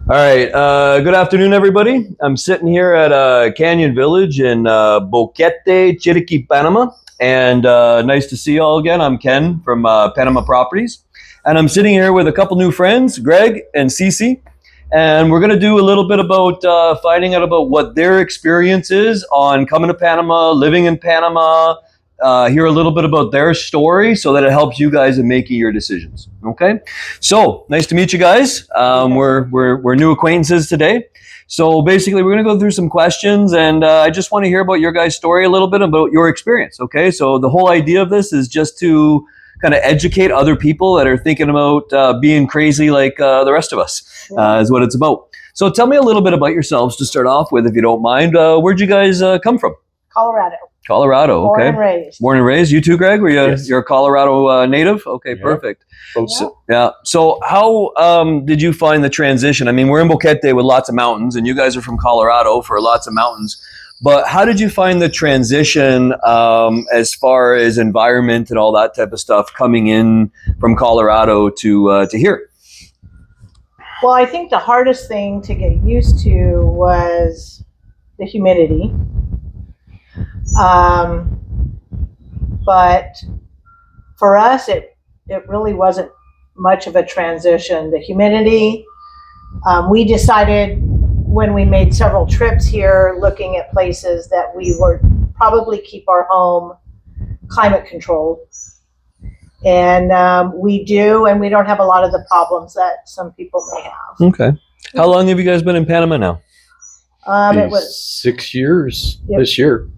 All right. Good afternoon, everybody. I'm sitting here at Canyon Village in Boquete, Chiriquí, Panama. And nice to see you all again. I'm Ken from Panama Properties. And I'm sitting here with a couple new friends, Greg and Cece. And we're going to do a little bit about finding out about what their experience is on coming to Panama, living in Panama, hear a little bit about their story so that it helps you guys in making your decisions. Okay, so nice to meet you guys. We're new acquaintances today. So basically, we're going to go through some questions, and I just want to hear about your guys' story a little bit about your experience. Okay, so the whole idea of this is just to kind of educate other people that are thinking about being crazy like the rest of us, is what it's about. So tell me a little bit about yourselves to start off with, if you don't mind. Where'd you guys come from? Colorado. Colorado, okay. Born and raised. Born and raised. You too, Greg? Yes. You're a Colorado native? Okay, perfect. So, So how did you find the transition? I mean, we're in Boquete with lots of mountains, and you guys are from Colorado for lots of mountains. But how did you find the transition as far as environment and all that type of stuff coming in from Colorado to here? Well, I think the hardest thing to get used to was the humidity. But for us, it really wasn't much of a transition. The humidity, we decided when we made several trips here looking at places that we would probably keep our home climate controlled. And we do, and we don't have a lot of the problems that some people may have. Okay. How long have you guys been in Panama now? It was 6 years Yep. this year.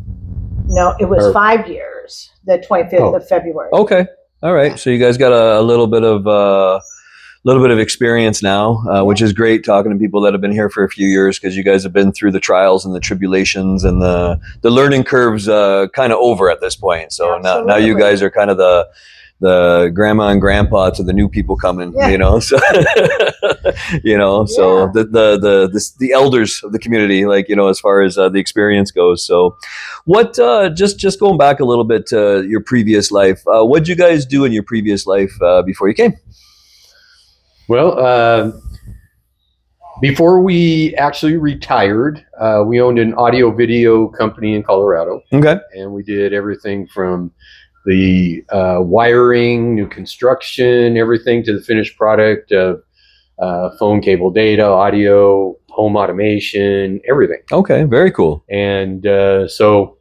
No, it was 5 years, the 25th of February. Okay. All right. So you guys got a little bit of experience now, which is great, talking to people that have been here for a few years, because you guys have been through the trials and the tribulations, and the learning curve's kind of over at this point. So now you guys are kind of the grandma and grandpa to the new people coming, you know, so so the elders of the community, like, as far as the experience goes. So what, just going back a little bit to your previous life, what did you guys do in your previous life before you came? Well, before we actually retired, we owned an audio video company in Colorado. Okay. And we did everything from the wiring, new construction, everything to the finished product of phone cable data, audio, home automation, everything. Okay, very cool. And so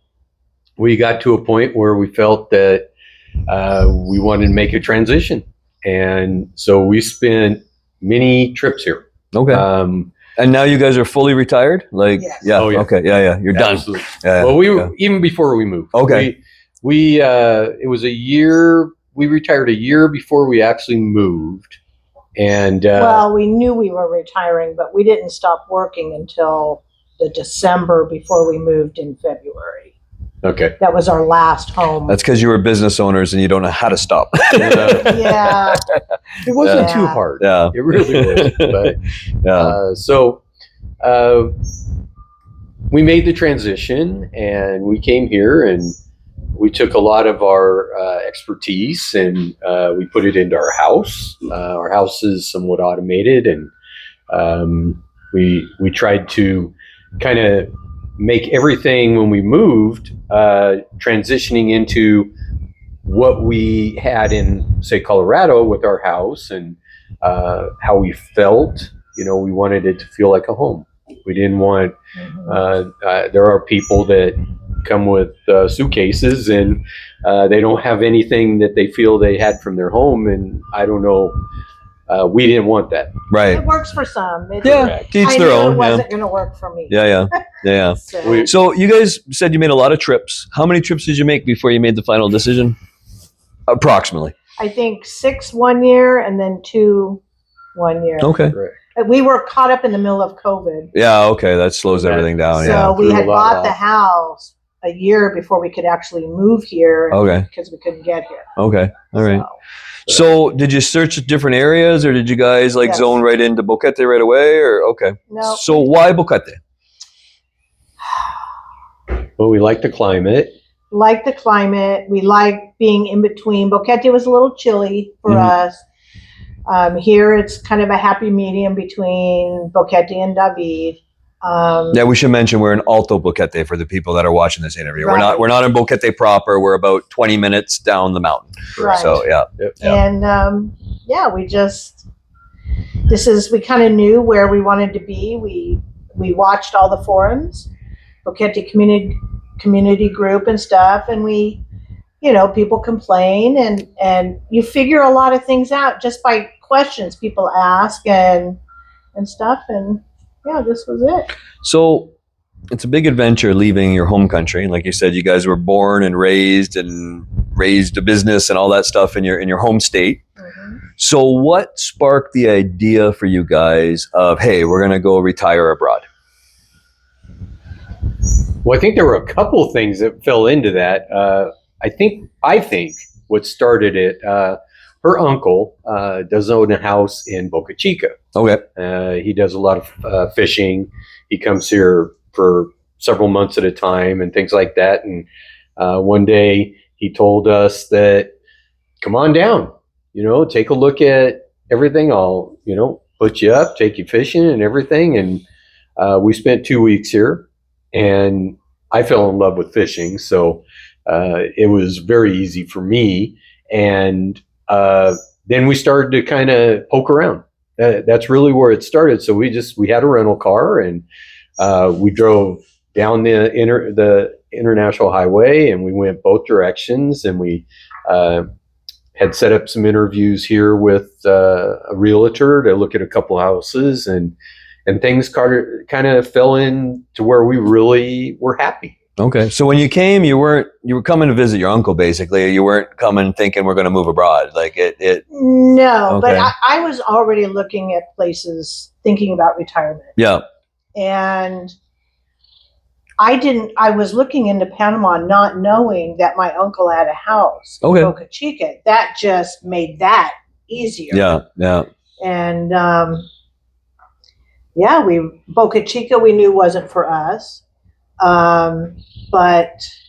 we got to a point where we felt that we wanted to make a transition. And so we spent many trips here. Okay. And now you guys are fully retired? Like, Yes. yeah. Oh, yeah. Okay. Yeah. You're done. Absolutely. Yeah, Well, we were even before we moved. Okay. We it was a year. We retired a year before we actually moved, and Well, we knew we were retiring, but we didn't stop working until the December before we moved in February. okay. That was our last home. That's because you were business owners and you don't know how to stop. Yeah. It wasn't Yeah. too hard. Yeah. It really was. But so we made the transition, and we came here, and we took a lot of our expertise and we put it into our house. Our house is somewhat automated, and we tried to kind of make everything when we moved transitioning into what we had in, say, Colorado with our house, and how we felt. We wanted it to feel like a home. We didn't want. There are people that come with suitcases, and they don't have anything that they feel they had from their home, and I don't know. We didn't want that. Right. It works for some. To each I their knew own. it wasn't going to work for me. Yeah. So, So you guys said you made a lot of trips. How many trips did you make before you made the final decision? Approximately. I think 6 1 year and then 2 1 year. Okay. Right. We were caught up in the middle of COVID. Yeah. Okay. That slows everything down. So we had Threw a lot bought the off. house a year before we could actually move here. Okay. Because we couldn't get here. Okay. All right. So, So did you search different areas, or did you guys Yes. zone right into Boquete right away? Or okay. no. So why Boquete? Well, we like the climate. Like the climate. We like being in between. Boquete was a little chilly for Mhm. us. Here it's kind of a happy medium between Boquete and David. Yeah, we should mention we're in Alto Boquete for the people that are watching this interview. Right. We're not in Boquete proper. We're about 20 minutes down the mountain. Right. So yeah. And we kind of knew where we wanted to be. We watched all the forums, Boquete community group and stuff, and people complain, and you figure a lot of things out just by questions people ask and stuff, and yeah, this was it. So it's a big adventure leaving your home country. Like you said, you guys were born and raised a business and all that stuff in your home state. Mm-hmm. So what sparked the idea for you guys of, hey, we're going to go retire abroad? Well, I think there were a couple things that fell into that. I think what started it, her uncle does own a house in Boca Chica. Okay. He does a lot of fishing. He comes here for several months at a time and things like that. And one day he told us that, come on down, take a look at everything. I'll, put you up, take you fishing and everything. And we spent 2 weeks here, and I fell in love with fishing. So it was very easy for me. And then we started to kind of poke around. That's really where it started. So we had a rental car, and we drove down the international highway, and we went both directions, and we had set up some interviews here with a realtor to look at a couple houses, and things kind of fell in to where we really were happy. Okay. So when you came, you were coming to visit your uncle, basically. You weren't coming thinking we're going to move abroad. Like it. No, Okay. but I was already looking at places, thinking about retirement. Yeah. And I was looking into Panama, not knowing that my uncle had a house in Boca Chica. That just made that easier. Yeah. Yeah. And Boca Chica we knew wasn't for us. And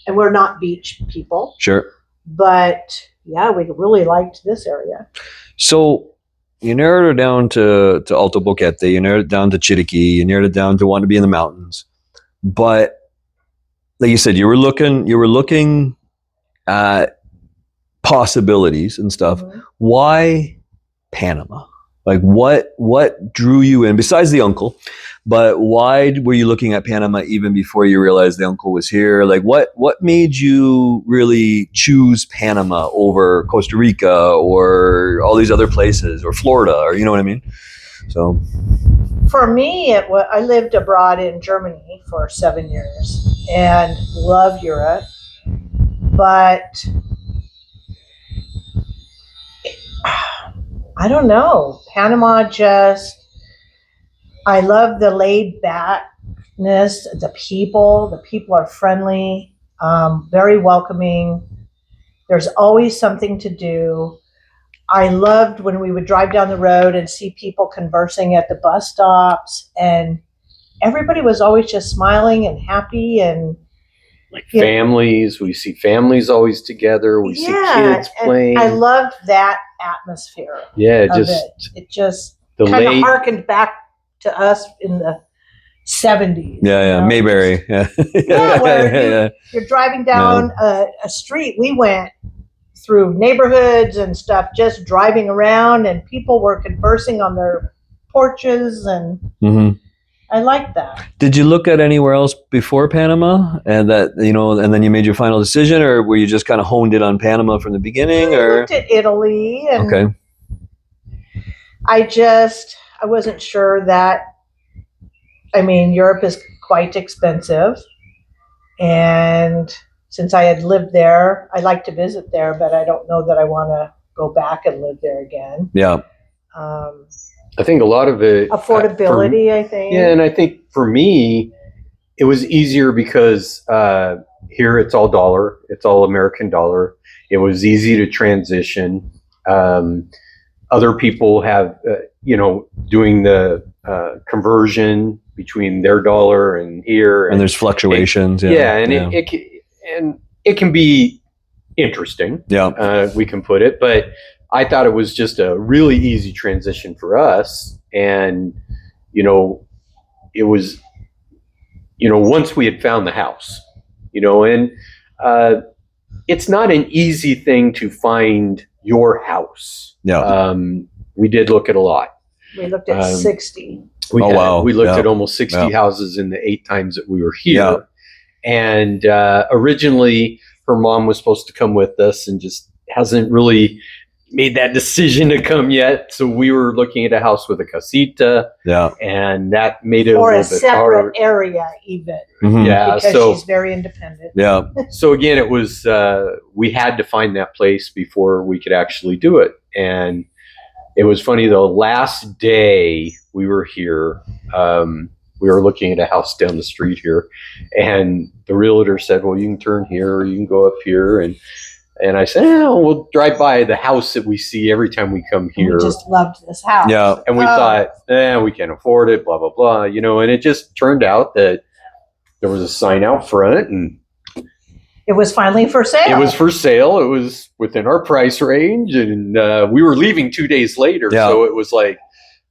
we're not beach people. Sure. But yeah, we really liked this area. So you narrowed it down to Alto Boquete, you narrowed it down to Chiriquí, you narrowed it down to wanting to be in the mountains. But like you said, you were looking at possibilities and stuff. Mm-hmm. Why Panama? Like what drew you in besides the uncle? But why were you looking at Panama even before you realized the uncle was here? Like what made you really choose Panama over Costa Rica or all these other places or Florida, or you know what I mean? So for me, I lived abroad in Germany for 7 years and love Europe, but I don't know. Panama I love the laid backness, the people. The people are friendly, very welcoming. There's always something to do. I loved when we would drive down the road and see people conversing at the bus stops, and everybody was always just smiling and happy, and like families. We see families always together. We see kids playing. I loved that atmosphere. Yeah, it just kind of harkened back to us in the 70s. Yeah, Mayberry. Yeah, where you're driving down a street. We went through neighborhoods and stuff, just driving around, and people were conversing on their porches, and I liked that. Did you look at anywhere else before Panama, and and then you made your final decision, or were you just kind of honed in on Panama from the beginning? I looked at Italy, and okay. I wasn't sure that. I mean, Europe is quite expensive, and since I had lived there, I like to visit there, but I don't know that I want to go back and live there again. Yeah. I think a lot of it affordability. I think. Yeah, and I think for me, it was easier because here it's all dollar, it's all American dollar. It was easy to transition. Other people have, doing the conversion between their dollar and here, and there's fluctuations. It can be interesting. Yeah, we can put it, but I thought it was just a really easy transition for us. And, it was, once we had found the house, and it's not an easy thing to find your house. Yeah. We did look at a lot. We looked at 60. Wow. We looked Yeah. at almost 60 Yeah. houses in the 8 times that we were here. Yeah. And originally, her mom was supposed to come with us and just hasn't really made that decision to come yet. So we were looking at a house with a casita, Yeah. and that made it Or a a little bit separate hard. area even, Mhm. Yeah. because So she's very independent. Yeah. so again, it was we had to find that place before we could actually do it. And it was funny, the last day we were here, we were looking at a house down the street here, and the realtor said, well, you can turn here or you can go up here. And I said, we'll drive by the house that we see every time we come And here. we just loved this house. Yeah. And we thought, we can't afford it, blah, blah, blah, and it just turned out that there was a sign out front, and It was finally for sale. it was for sale. It was within our price range, and we were leaving 2 days later. Yeah. So it was like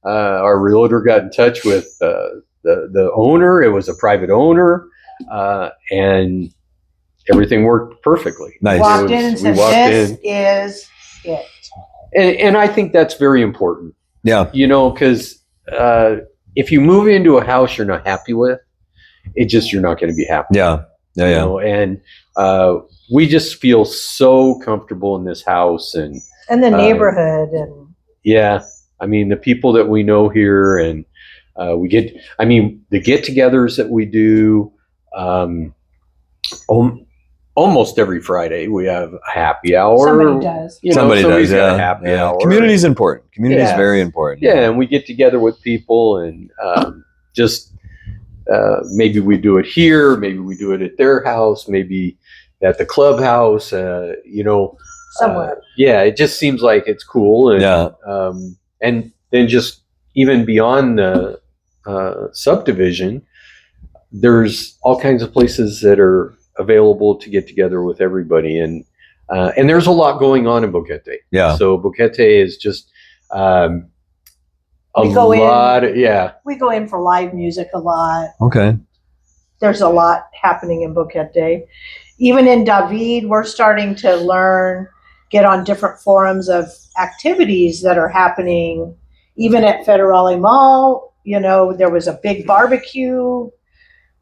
our realtor got in touch with the owner. It was a private owner, and everything worked perfectly. Nice. Walked in and We said, walked this in. is it. And I think that's very important, Yeah. because if you move into a house you're not happy with, you're not going to be happy. Yeah. Yeah. Yeah. And we just feel so comfortable in this house, and And the neighborhood. And yeah, I mean, the people that we know here, and the get-togethers that we do, almost every Friday we have a happy hour. somebody does. Somebody somebody's does. got Yeah. a happy Yeah. hour. Community is important. Community is Yeah. very important. Yeah, and we get together with people, and just maybe we do it here, maybe we do it at their house, maybe at the clubhouse. Somewhere. Yeah, it just seems like it's cool, and Yeah. and then just even beyond the subdivision, there's all kinds of places that are available to get together with everybody, and there's a lot going on in Boquete. Yeah. So Boquete is just a We go in- lot. Yeah. We go in for live music a lot. Okay. There's a lot happening in Boquete. Even in David, we're starting to learn, get on different forums of activities that are happening. Even at Federale Mall, there was a big barbecue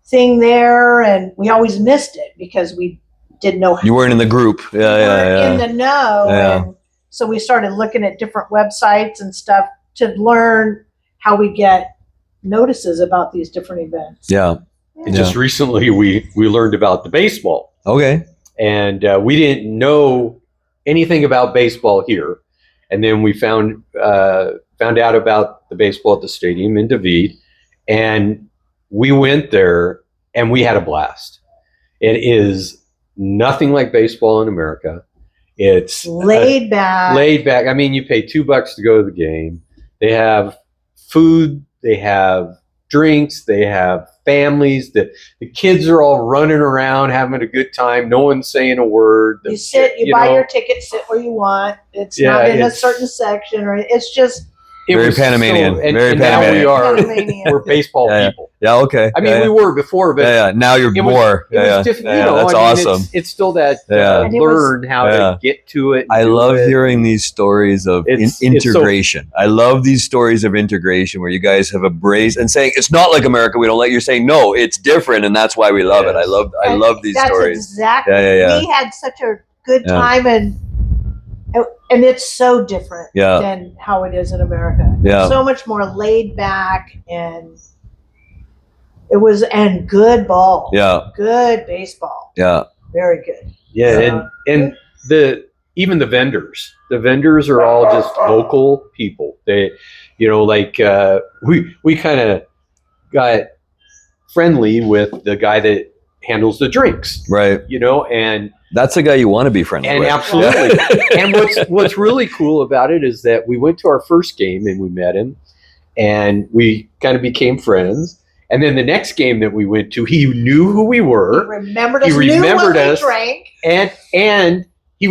thing there, and we always missed it because we didn't know You weren't in the group. Yeah. we weren't in the know. Yeah. And so we started looking at different websites and stuff to learn how we get notices about these different events. Yeah. And just recently we learned about the baseball, Okay. and we didn't know anything about baseball here. And then we found out about the baseball at the stadium in David, and we went there and we had a blast. It is nothing like baseball in America. It's Laid back. laid back. I mean, you pay $2 to go to the game. They have food, they have drinks, they have families. The kids are all running around having a good time. No one's saying a word. You sit, you buy your ticket, sit where you want. It's not in a certain section, or it's just Very Panamanian. Very now we Panamanian. are. Panamanian. We're baseball Yeah. people. Yeah. Okay. I mean, yeah. we were before, but Yeah. Now you're it was- more. it was Yeah. different. Yeah. That's awesome. It's still that Yeah. And it was- learn how Yeah. to get to it. and I do love it. hearing these stories of It's so- integration. I love these stories of integration where you guys have embraced and saying it's not like America. We don't let you say no. It's different, and that's why we love it. I And love these that's stories. Exactly. Yeah. We had such a good Yeah. time, and it's so different Yeah. than how it is in America. Yeah. So much more laid back, and good ball. Yeah. Good baseball. Yeah. Very good. Yeah, Yeah. and even the vendors. The vendors are all just local people. They, we kind of got friendly with the guy that handles the drinks. Right. And That's the guy you want to be friendly with. absolutely. And what's really cool about it is that we went to our first game and we met him, and we kind of became friends. And then the next game that we went to, he knew who we He were, remembered us. He Knew remembered what us. we drank. and he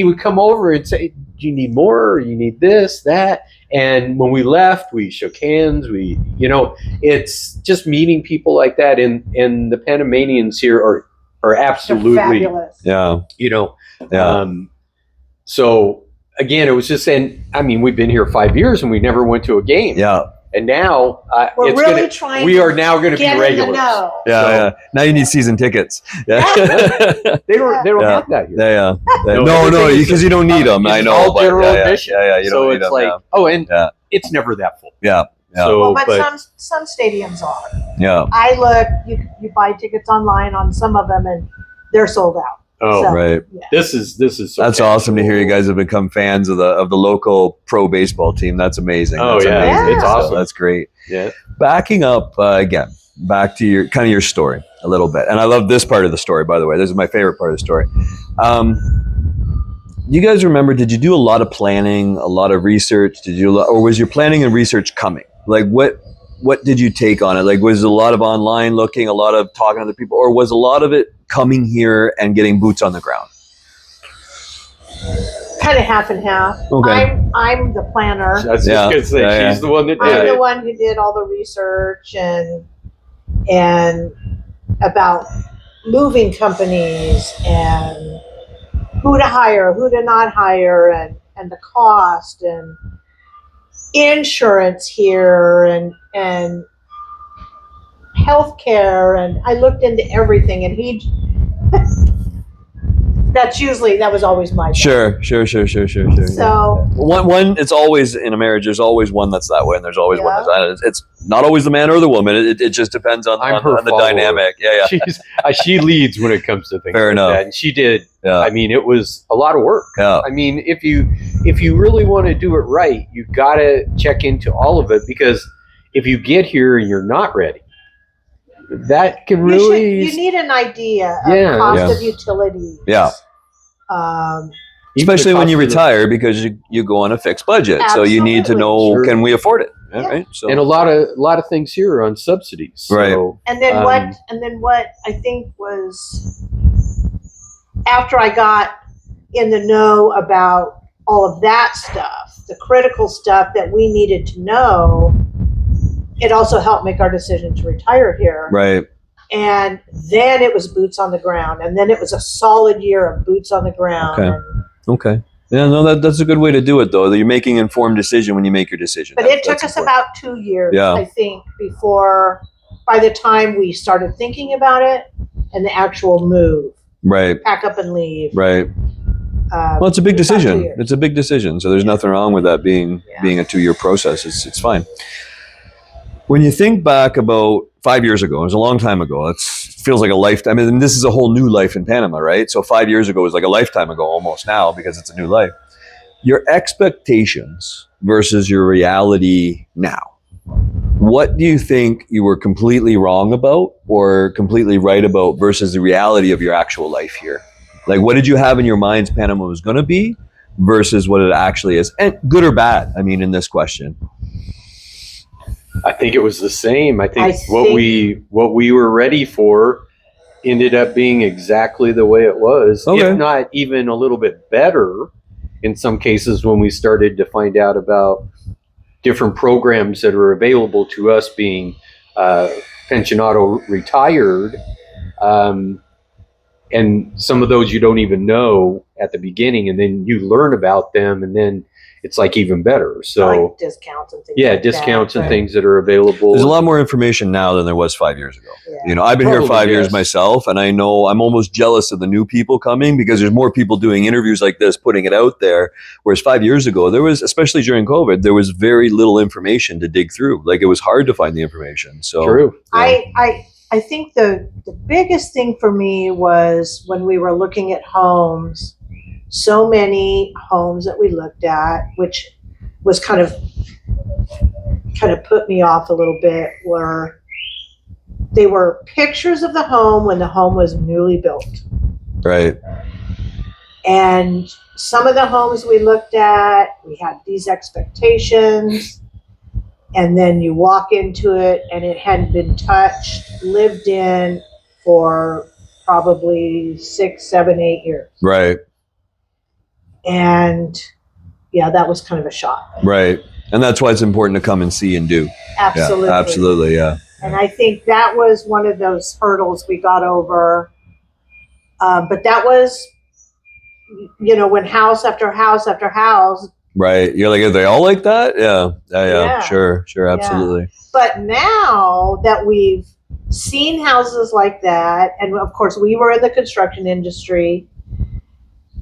would come over and say, do you need more? Or you need this, that? And when we left, we shook hands. It's just meeting people like that. And the Panamanians here are They're absolutely, fabulous. Yeah. yeah. So again, it was just, and I mean, we've been here 5 years and we never went to a game. Yeah. And now We're really trying. we are now going to be get in the regulars. know. Yeah, So- yeah. Now you need season tickets. Yeah. They don't Yeah. have that here. Yeah. No, No, everything is because you don't need them. it's I know. all But general yeah, admission. yeah. You So don't need it's them. like, and Yeah. it's never that full. Yeah. Yeah. So, Well, but some stadiums are. Yeah. I look. You buy tickets online on some of them, and they're sold out. oh, So, Right. yeah. this is so That's awesome to hear you guys have become fans of the local pro baseball team. That's amazing. Oh, That's yeah. amazing. It's So awesome. that's great. Yeah. Backing up again, back to your story a little bit, and I love this part of the story. By the way, this is my favorite part of the story. You guys remember? Did you do a lot of planning, a lot of research? Or was your planning and research coming? Like what did you take on it? Like, was it a lot of online looking, a lot of talking to other people, or was a lot of it coming here and getting boots on the ground? Kind of half and half. Okay. I'm the planner. I was just Yeah. going to say, Yeah, she's the one that I'm did the it. one who did all the research and about moving companies and who to hire, who to not hire, and the cost and insurance here and healthcare, and I looked into everything, and that was always my job. Sure. So One, it's always in a marriage. There's always one that's that way, and there's always one Yeah. that's. It's not always the man or the woman. It just depends on I'm her the follower. dynamic. Yeah. She leads when it comes to things Fair like enough. that. And she did. Yeah. I mean, it was a lot of work. Yeah. I mean, if you really want to do it right, you've got to check into all of it, because if you get here and you're not ready, that can really you need an idea of Yeah. cost Yeah. of utilities. Yeah. Um, even Especially the when you cost of the- retire, because you go on a fixed budget, so you need to Absolutely. know, Sure. can we afford it? Yeah. Right. So And a lot of things here are on subsidies. So, Right. and then what I think was after I got in the know about all of that stuff, the critical stuff that we needed to know, it also helped make our decision to retire here. right. And then it was boots on the ground, and then it was a solid year of boots on the ground. Okay. And- Okay. Yeah. No, that's a good way to do it, though. That you're making an informed decision when you make your decision. But it took us about 2 years, Yeah. I think, before, by the time we started thinking about it and the actual move, Right. pack up and leave. Right. Well, it's a big about 2 decision. years. It's a big decision. So there's nothing wrong with that being Yeah. a 2-year process. It's fine. When you think back about 5 years ago, it was a long time ago. It feels like a lifetime. I mean, this is a whole new life in Panama, right? So 5 years ago was like a lifetime ago almost now, because it's a new life. Your expectations versus your reality now. What do you think you were completely wrong about or completely right about versus the reality of your actual life here? Like, what did you have in your minds Panama was going to be versus what it actually is? And good or bad, I mean, in this question. I think it was the same. I think, I what we were ready for ended up being exactly the way it was, Okay. if not even a little bit better in some cases, when we started to find out about different programs that are available to us being pensionado retired. And some of those you don't even know at the beginning, and then you learn about them, and then it's like even better. So like discounts and things yeah, like discounts that, and but- things that are available. There's a lot more information now than there was 5 years ago. Yeah. You know, I've been here Probably, 5 years yes. myself, and I know I'm almost jealous of the new people coming because there's more people doing interviews like this, putting it out there. Whereas 5 years ago, there was, especially during COVID, there was very little information to dig through. Like, it was hard to find the information. So True. I think the biggest thing for me was when we were looking at homes, so many homes that we looked at, which was kind of put me off a little bit, they were pictures of the home when the home was newly built. right, And some of the homes we looked at, we had these expectations, and then you walk into it and it hadn't been touched, lived in for probably 6, 7, 8 years. right, And yeah, that was kind of a shock. Right. And that's why it's important to come and see and do. Absolutely. Yeah, absolutely. Yeah. And I think that was one of those hurdles we got over. But that was, when house after house after house. Right. You're like, are they all like that? Yeah. Yeah. Sure. Absolutely. Yeah. But now that we've seen houses like that, and of course we were in the construction industry,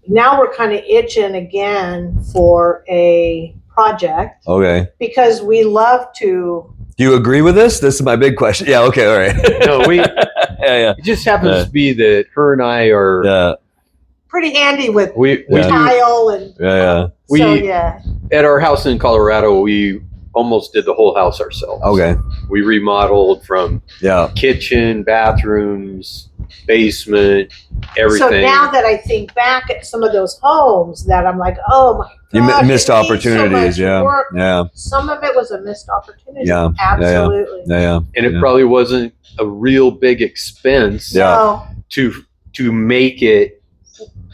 now we're kind of itching again for a project. Okay. Because we love to. Do you agree with this? This is my big question. Yeah. Okay. All right. No, yeah. it just happens to be that her and I are pretty handy with we tile and at our house in Colorado, we almost did the whole house ourselves. Okay. We remodeled from kitchen, bathrooms, basement, everything. So now that I think back at some of those homes, that I'm like, oh my God, you missed opportunities. So work. Some of it was a missed opportunity. Yeah. Absolutely. Yeah. And it probably wasn't a real big expense. Yeah. To make it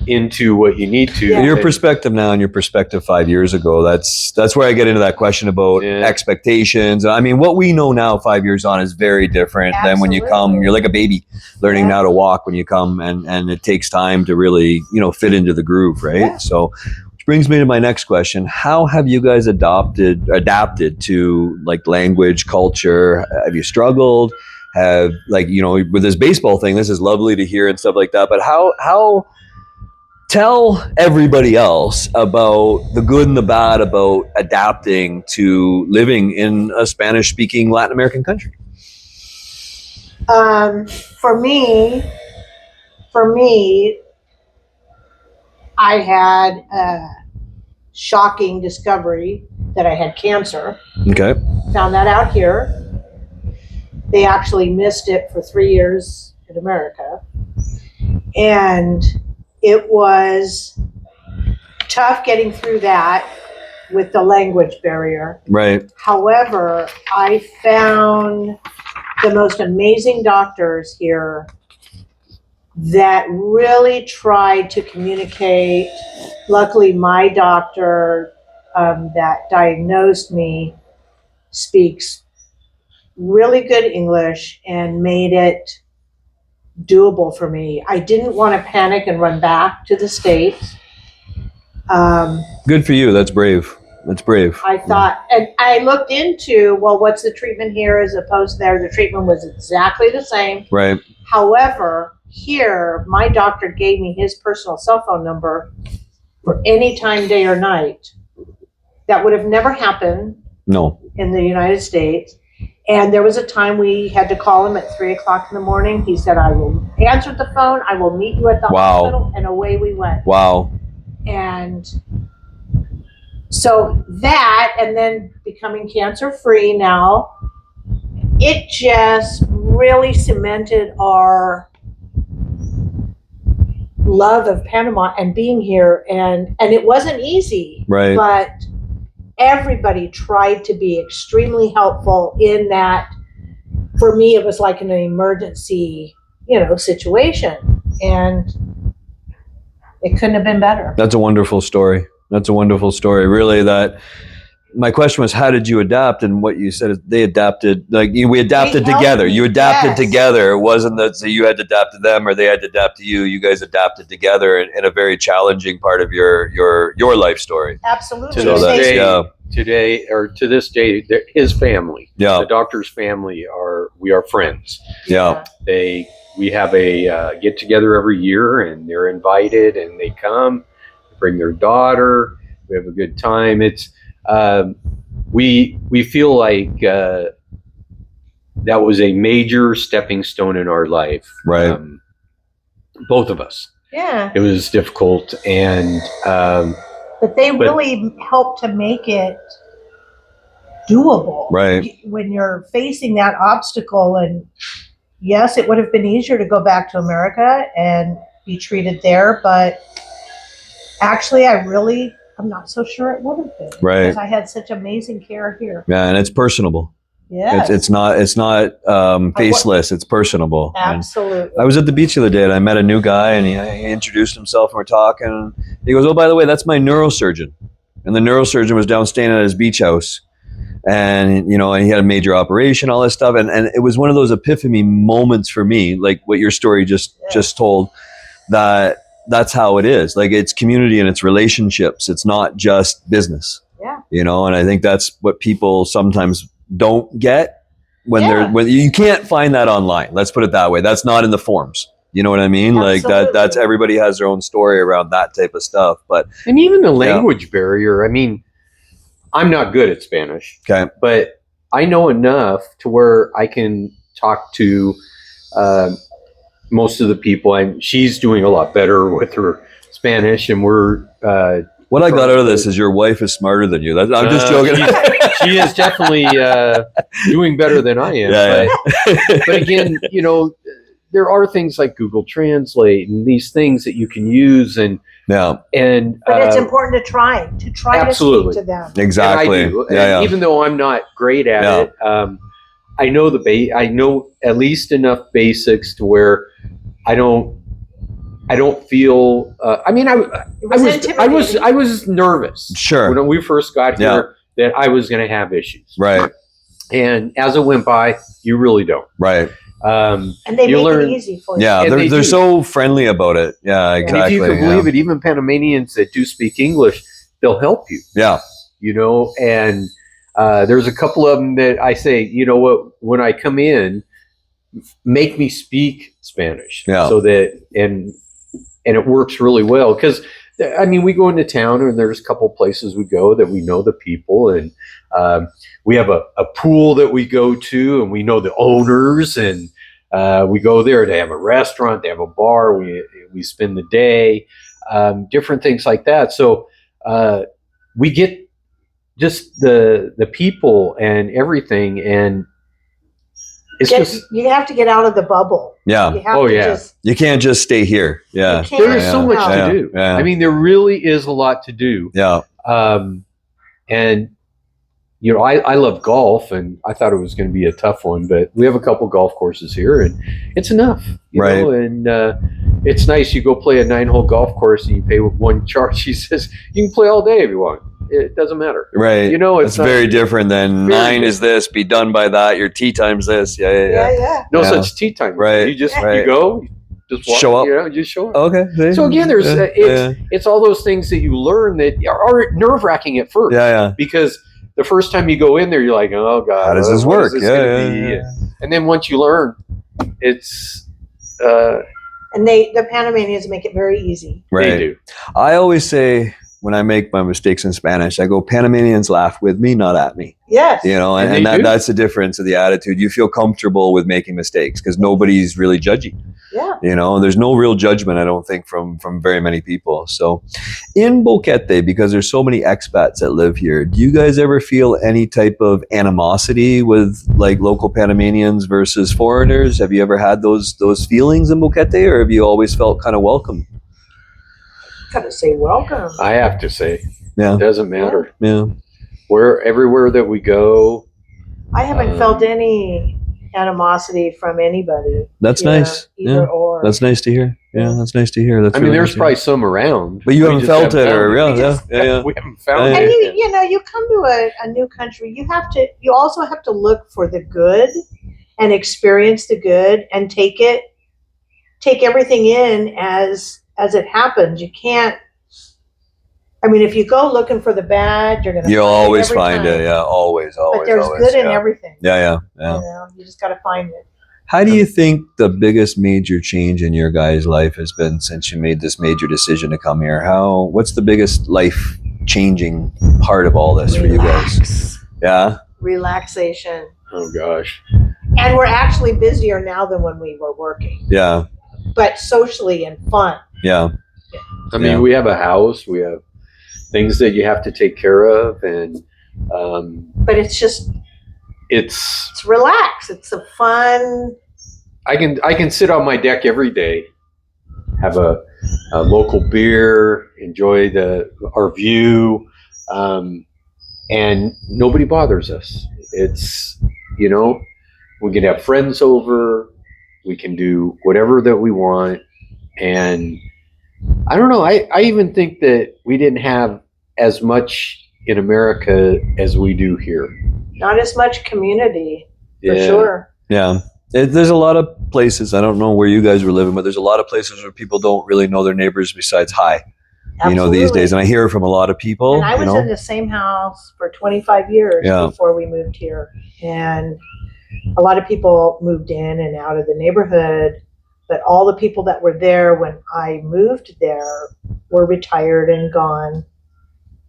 into what you need to. Your perspective now and your perspective 5 years ago, that's where I get into that question about expectations. I mean, what we know now 5 years on is very different than when you come. You're like a baby learning now to walk when you come, and it takes time to really, fit into the groove, right? Yeah. So which brings me to my next question. How have you guys adapted to like language, culture? Have you struggled? Have with this baseball thing, this is lovely to hear and stuff like that, but how tell everybody else about the good and the bad about adapting to living in a Spanish-speaking Latin American country. For me, I had a shocking discovery that I had cancer. Okay. Found that out here. They actually missed it for 3 years in America. And it was tough getting through that with the language barrier. Right. However, I found the most amazing doctors here that really tried to communicate. Luckily, my doctor that diagnosed me speaks really good English and made it doable for me. I didn't want to panic and run back to the States. Good for you. That's brave. I thought, and I looked into, what's the treatment here as opposed to there? The treatment was exactly the same. Right. However, here, my doctor gave me his personal cell phone number for any time, day or night. That would have never happened. No. In the United States. And there was a time we had to call him at 3:00 in the morning. He said, I will answer the phone. I will meet you at the hospital. And away we went. Wow. And so that, and then becoming cancer free now, it just really cemented our love of Panama and being here. And it wasn't easy. Right. But everybody tried to be extremely helpful in that. For me, it was like an emergency, situation, and it couldn't have been better. That's a wonderful story. Really, that my question was, how did you adapt? And what you said is they adapted. We adapted together. You adapted together. It wasn't that you had to adapt to them or they had to adapt to you. You guys adapted together in a very challenging part of your life story. Absolutely. To this day, his family, the doctor's family, we are friends. Yeah. We have a get together every year, and they're invited, and they come, bring their daughter. We have a good time. It's we feel like that was a major stepping stone in our life. Right. Both of us. Yeah. It was difficult, and but they really helped to make it doable. Right. When you're facing that obstacle, and yes, it would have been easier to go back to America and be treated there, but actually I'm not so sure it would have been. Right. Because I had such amazing care here. Yeah, and it's personable. Yes. It's not faceless. It's personable. And Absolutely. I was at the beach the other day and I met a new guy and he introduced himself and we're talking. And he goes, "Oh, by the way, that's my neurosurgeon." And the neurosurgeon was down staying at his beach house. And, and he had a major operation, all this stuff. And it was one of those epiphany moments for me, like what your story just told, that's how it is. Like it's community and it's relationships. It's not just business. Yeah. And I think that's what people sometimes don't get when you can't find that online. Let's put it that way. That's not in the forums. You know what I mean? Absolutely. Like that's everybody has their own story around that type of stuff. And even the language barrier. I mean, I'm not good at Spanish. Okay. But I know enough to where I can talk to most of the people, and she's doing a lot better with her Spanish, and we're what I got out of this is your wife is smarter than you. I'm just joking. She is definitely doing better than I am. But again, there are things like Google Translate and these things that you can use, but it's important to try absolutely. to speak to them. Exactly. And I do. Even though I'm not great at it, I know I know at least enough basics to where I don't feel. I was nervous. Sure. When we first got here, that I was going to have issues. Right. And as it went by, you really don't. Right. And they make it easy for you. Yeah, they're so friendly about it. Yeah, exactly. And if you can believe it, even Panamanians that do speak English, they'll help you. Yeah. And there's a couple of them that I say, you know what, when I come in, make me speak Spanish. Yeah. So that, and it works really well. Because, I mean, we go into town and there's a couple places we go that we know the people. And we have a pool that we go to and we know the owners. And we go there. They have a restaurant. They have a bar. We spend the day. Different things like that. So we get just the people and everything, and you have to get out of the bubble. Yeah. You can't just stay here. Yeah. There is so much to do. Yeah. I mean, there really is a lot to do. Yeah. And I love golf, and I thought it was going to be a tough one, but we have a couple golf courses here, and it's enough. You know, and it's nice. You go play a 9-hole golf course, and you pay one charge. He says you can play all day if you want. It doesn't matter. Right. It's very different than 9 is this, be done by that. Your tea time's this. Yeah. No such tea time. Right. You just you go, just walk, show up. Just show up. Okay. So again, there's it's all those things that you learn that are nerve-wracking at first. Yeah. Because the first time you go in there, you're like, oh God, how does this work? And then once you learn, it's and the Panamanians make it very easy. Right. They do. I always say, when I make my mistakes in Spanish, I go, Panamanians laugh with me, not at me. Yes. And that's the difference of the attitude. You feel comfortable with making mistakes because nobody's really judging. Yeah. There's no real judgment, I don't think, from very many people. So in Boquete, because there's so many expats that live here, do you guys ever feel any type of animosity with like local Panamanians versus foreigners? Have you ever had those feelings in Boquete, or have you always felt kind of welcome? Gotta say welcome. I have to say, it doesn't matter. Yeah. Everywhere that we go, I haven't felt any animosity from anybody. That's nice. Either or. That's nice to hear. Yeah, that's nice to hear. That's there's probably some around, but you haven't felt it, or we haven't found and it. you come to a new country. You also have to look for the good and experience the good and take everything in as it happens. You can't. I mean, if you go looking for the bad, you'll always find it. Yeah, always. But there's good in everything. Yeah. You just got to find it. How do you think the biggest major change in your guys' life has been since you made this major decision to come here? What's the biggest life changing part of all this for you guys? Yeah. Relaxation. Oh gosh. And we're actually busier now than when we were working. Yeah. But socially and fun. Yeah. I mean, we have a house. We have things that you have to take care of, and but it's relaxed. It's a fun. I can sit on my deck every day, have a local beer, enjoy our view, and nobody bothers us. you know, we can have friends over, we can do whatever that we want. And I don't know, I even think that we didn't have as much in America as we do here. Not as much community, for Yeah. sure. Yeah. There's a lot of places, I don't know where you guys were living, but there's a lot of places where people don't really know their neighbors besides hi, you know, these days. And I hear it from a lot of people. And I was you know? in the same house for 25 years Yeah. before we moved here. And a lot of people moved in and out of the neighborhood, but all the people that were there when I moved there were retired and gone.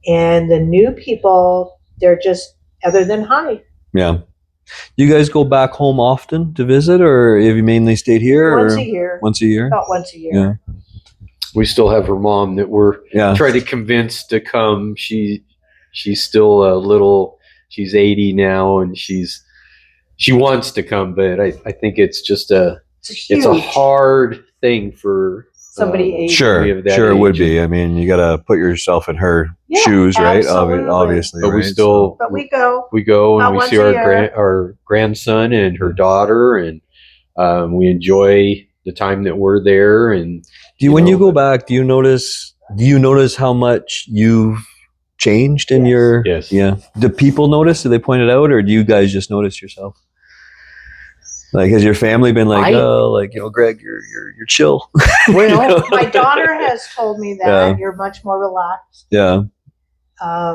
And the new people, they're just other than hi. Yeah. You guys go back home often to visit, or have you mainly stayed here? Once or a year. Once a year? About once a year. Yeah. We still have her mom that we're Yeah. trying to convince to come. She's still a little, she's 80 now, and she wants to come, but I think it's just it's a hard thing for somebody 80. Sure, we have that sure, it would age. be. I mean, you got to put yourself in her Yeah, shoes, right? absolutely. Obviously, But right? we still But we go. and About we once see a our year. our grandson and her daughter, and we enjoy the time that we're there. And when you go back, do you notice how much you've changed in Yes. your? Yes. Yeah. Do people notice? Do they point it out, or do you guys just notice yourself? Like, has your family been like, Greg, you're chill? well, My daughter has told me that Yeah. you're much more relaxed. Yeah.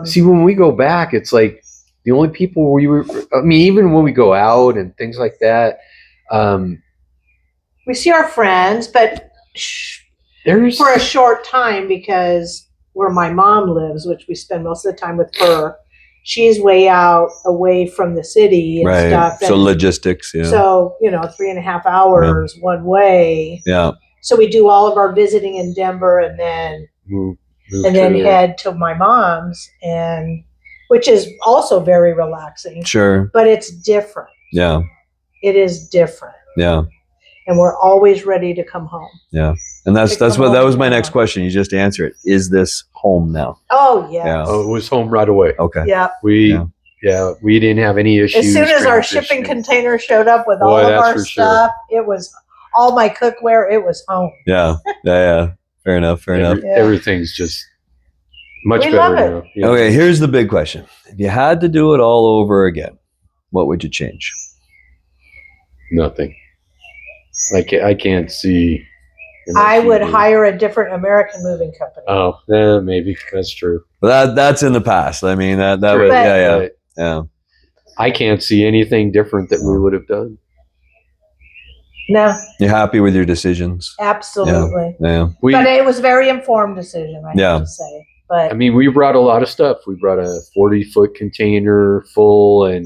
see, when we go back, it's like the only people even when we go out and things like that, We see our friends, but there's for a short time, because where my mom lives, which we spend most of the time with her, she's way out away from the city and Right. stuff. So and logistics. Yeah. So, 3.5 hours one way. Yeah. So we do all of our visiting in Denver and then move head to my mom's, and which is also very relaxing, Sure. but it's different. Yeah. It is different. Yeah. And we're always ready to come home. Yeah. And that was my next question. You just answered it. Is this home now? Oh, yes. Yeah. Oh, it was home right away. Okay. Yeah. We didn't have any issues. As soon as our shipping transitioning. container showed up with all Boy, of that's our for sure. stuff, it was all my cookware. It was home. Yeah. Yeah. Fair enough. Yeah. Everything's just much We better love it. now. Yeah. Okay. Here's the big question. If you had to do it all over again, what would you change? Nothing. I can't see. in I my would future. hire a different American moving company. Oh, yeah, maybe that's true. That's in the past. I mean, that Sure. was, But- yeah. But Yeah. I can't see anything different that we would have done. No, You're happy with your decisions? absolutely. Yeah. But it was a very informed decision, I Yeah. have to say. But I mean, we brought a lot of stuff. We brought a 40-foot container full, and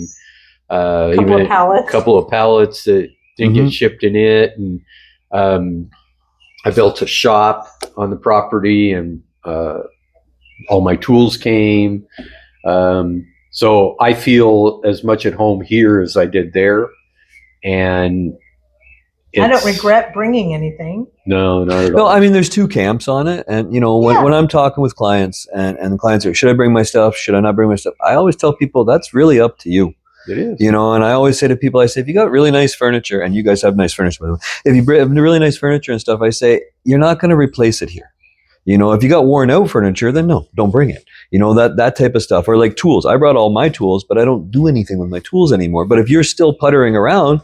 couple even of pallets. a couple of pallets that didn't Mhm. get shipped in it. And I built a shop on the property, and all my tools came. So I feel as much at home here as I did there. And I don't it's- regret bringing anything. No, not at No, all. I mean, there's two camps on it. And, when I'm talking with clients and the clients are, should I bring my stuff? Should I not bring my stuff? I always tell people that's really up to you. It is. And I always say to people, I say, if you got really nice furniture, and you guys have nice furniture, by the way, if you have really nice furniture and stuff, I say, you're not going to replace it here. If you got worn out furniture, then no, don't bring it. That type of stuff. Or like tools. I brought all my tools, but I don't do anything with my tools anymore. But if you're still puttering around,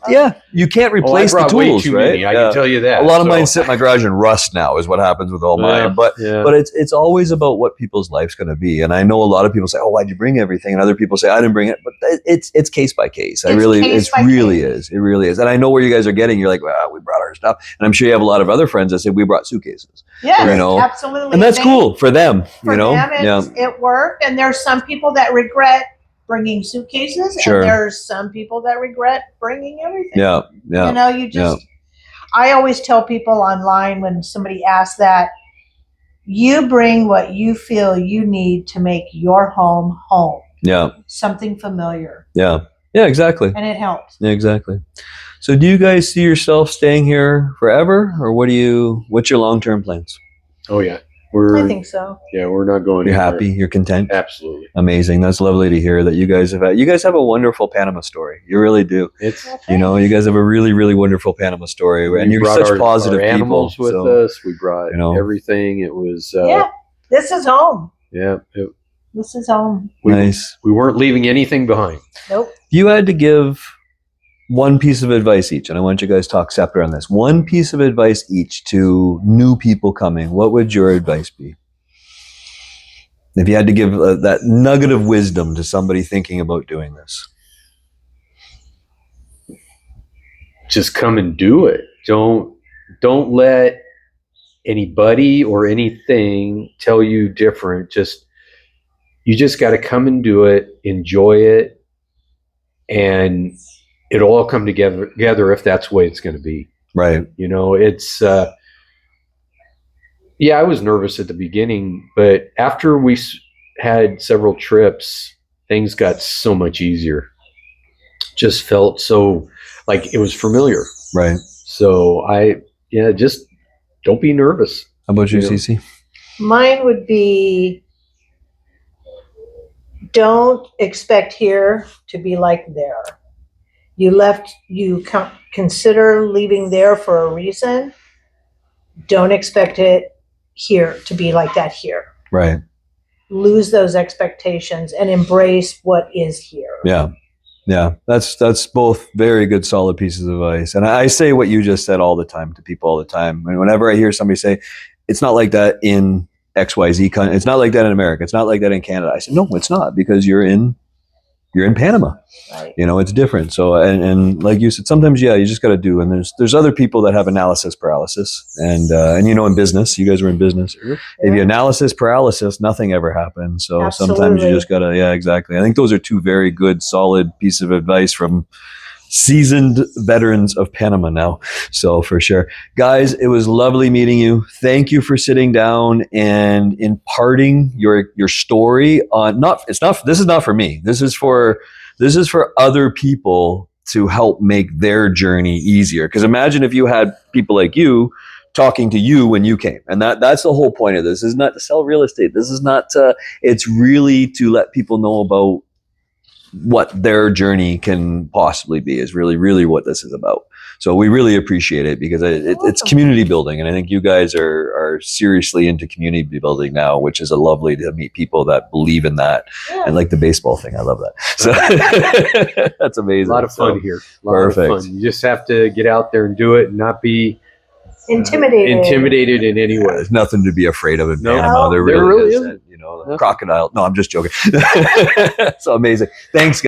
you can't replace the tools, right? I can tell you that. A lot of mine sit in my garage and rust now is what happens with all mine. But it's always about what people's life's going to be. And I know a lot of people say, oh, why'd you bring everything? And other people say, I didn't bring it. But it's case by case. It really is. It really is. And I know where you guys are getting. You're like, well, we brought our stuff. And I'm sure you have a lot of other friends that say, we brought suitcases. Yes, You absolutely. And that's cool for them. For them, it worked. And there's some people that regret bringing suitcases. Sure. And there's some people that regret bringing everything. Yeah. I always tell people online when somebody asks that, you bring what you feel you need to make your home home. Yeah. Something familiar. Yeah. Yeah, exactly. And it helps. Yeah, exactly. So do you guys see yourself staying here forever, or what's your long-term plans? Oh, yeah. We're I think so. yeah, we're not going. You're anywhere. happy. You're content. Absolutely. Amazing. That's lovely to hear that you guys have. You guys have a wonderful Panama story. You really do. It's You know, you guys have a really, really wonderful Panama story, and we you're brought such positive our animals people. with So, us. We brought you know. everything. It was Yeah, this is home. This is home. nice. We weren't leaving anything behind. Nope. If you had to give one piece of advice each, and I want you guys to talk separate on this. One piece of advice each to new people coming. What would your advice be? If you had to give that nugget of wisdom to somebody thinking about doing this. Just come and do it. Don't let anybody or anything tell you different. You just got to come and do it, enjoy it, and it'll all come together if that's the way it's going to be. Right. You know, it's yeah, I was nervous at the beginning, but after we had several trips, things got so much easier. Just felt so like it was familiar. Right. So just don't be nervous. How about you, You know. Cece? Mine would be, don't expect here to be like there. You consider leaving there for a reason. Don't expect it here to be like that here. Right. Lose those expectations and embrace what is here. Yeah. Yeah. That's both very good, solid pieces of advice. And I say what you just said all the time to people all the time. And whenever I hear somebody say, it's not like that in XYZ country, it's not like that in America, it's not like that in Canada. I said, no, it's not, because you're in Panama. Right. You know, it's different. So, and like you said, sometimes, you just got to do. And there's other people that have analysis paralysis, and you know, in business, you guys were in business. Sure. If you analysis paralysis, nothing ever happens. So sometimes Absolutely. you just gotta, yeah, exactly. I think those are two very good, solid pieces of advice from seasoned veterans of Panama now. So for sure, guys, it was lovely meeting you. Thank you for sitting down and imparting your story on, this is not for me. This is for other people to help make their journey easier. Because imagine if you had people like you talking to you when you came. And that's the whole point of this. This is not to sell real estate. This is not to, it's really to let people know about what their journey can possibly be, is really, really what this is about. So we really appreciate it, because it's community building. And I think you guys are seriously into community building now, which is a lovely to meet people that believe in that. Yeah. And like the baseball thing, I love that. So that's amazing. A lot of fun here. A lot Perfect. of fun. You just have to get out there and do it and not be Intimidated. in any way. There's nothing to be afraid of in No. Panama. There There really really isn't. isn't. You know, No. crocodile. No, I'm just joking. So amazing. Thanks, guys.